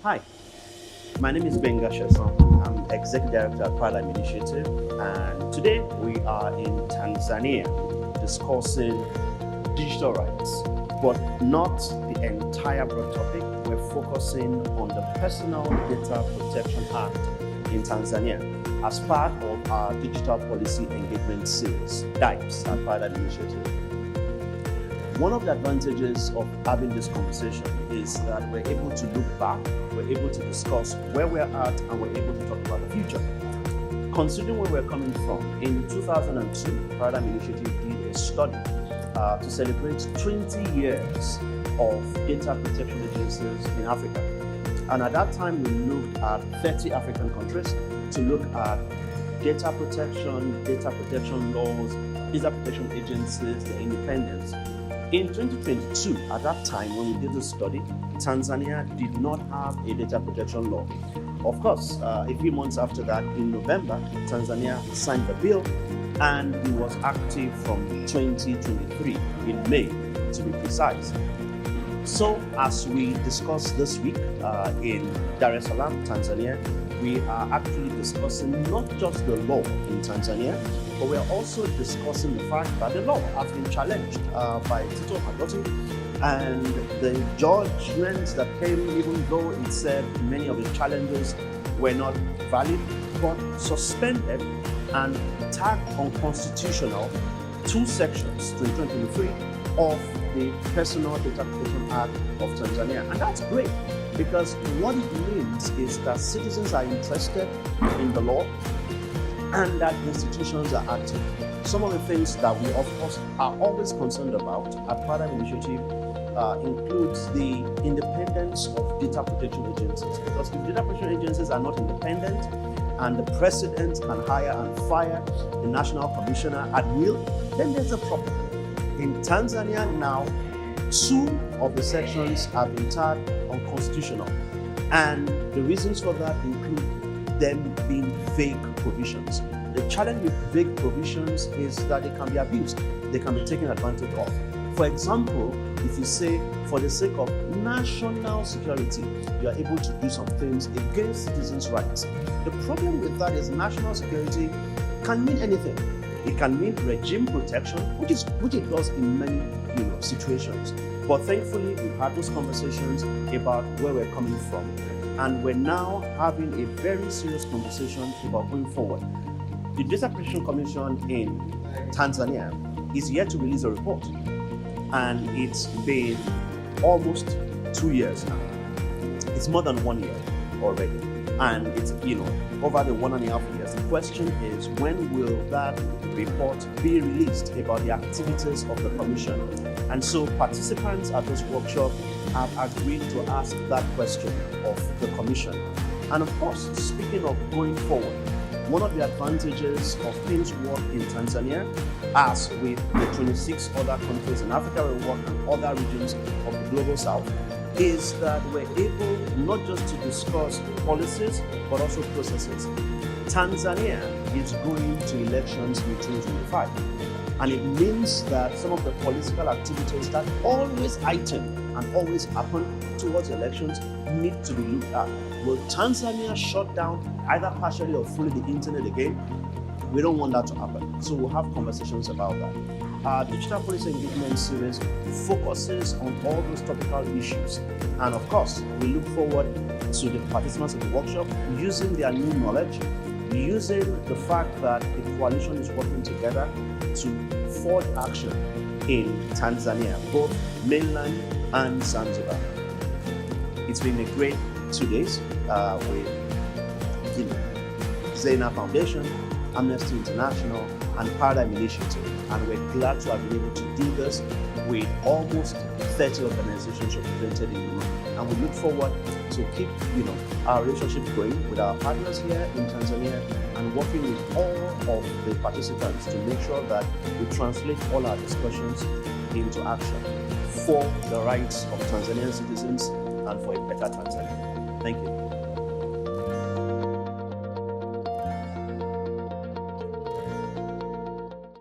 Hi, my name is Gbenga Sesan. I'm Executive Director at Paradigm Initiative, and today we are in Tanzania discussing digital rights, but not the entire broad topic. We're focusing on the Personal Data Protection Act in Tanzania as part of our Digital Policy Engagement Series, DiPES, at Paradigm Initiative. One of the advantages of having this conversation is that we're able to look back, we're able to discuss where we're at, and we're able to talk about the future. Considering where we're coming from, in 2002, Paradigm Initiative did a study to celebrate 20 years of data protection agencies in Africa. And at that time, we looked at 30 African countries to look at data protection laws, data protection agencies, their independence. In 2022, at that time when we did the study, Tanzania did not have a data protection law. Of course, a few months after that, in November, Tanzania signed the bill and it was active from 2023, in May to be precise. So as we discussed this week in Dar es Salaam, Tanzania, we are actually discussing not just the law in Tanzania, but we are also discussing the fact that the law has been challenged by Tito Magoti, and the judgments that came, even though it said many of the challenges were not valid, but suspended and tagged unconstitutional two sections, 2023, of the Personal Data Protection Act of Tanzania. And that's great, because what it means is that citizens are interested in the law and that institutions are active. Some of the things that we, of course, are always concerned about at Paradigm Initiative includes the independence of data protection agencies. Because if data protection agencies are not independent and the president can hire and fire the national commissioner at will, then there's a problem. In Tanzania now, two of the sections have been tagged unconstitutional. And the reasons for that include them being vague provisions. The challenge with vague provisions is that they can be abused. They can be taken advantage of. For example, if you say, for the sake of national security, you are able to do some things against citizens' rights. The problem with that is national security can mean anything. It can mean regime protection, which it does in many situations. But thankfully, we've had those conversations about where we're coming from. And we're now having a very serious conversation about going forward. The Data Protection Commission in Tanzania is yet to release a report. And it's been almost 2 years now. It's more than 1 year already. And it's, over the 1.5 years. The question is, when will that report be released about the activities of the Commission? And so participants at this workshop have agreed to ask that question of the Commission. And of course, speaking of going forward, one of the advantages of things work in Tanzania, as with the 26 other countries in Africa we work and other regions of the global south, is that we're able not just to discuss policies, but also processes. Tanzania is going to elections in 2025. And it means that some of the political activities that always item and always happen towards elections need to be looked at. Will Tanzania shut down either partially or fully the internet again? We don't want that to happen. So we'll have conversations about that. Our Digital Policy Engagement Series focuses on all those topical issues. And of course, we look forward to the participants of the workshop using their new knowledge, using the fact that the coalition is working together to forge action in Tanzania, both mainland and Zanzibar. It's been a great 2 days with Zena Foundation, Amnesty International, and Paradigm Initiative. And we're glad to have been able to do this with almost 30 organizations represented in the room. And we look forward to keep our relationship going with our partners here in Tanzania and working with all of the participants to make sure that we translate all our discussions into action for the rights of Tanzanian citizens and for a better Tanzania. Thank you.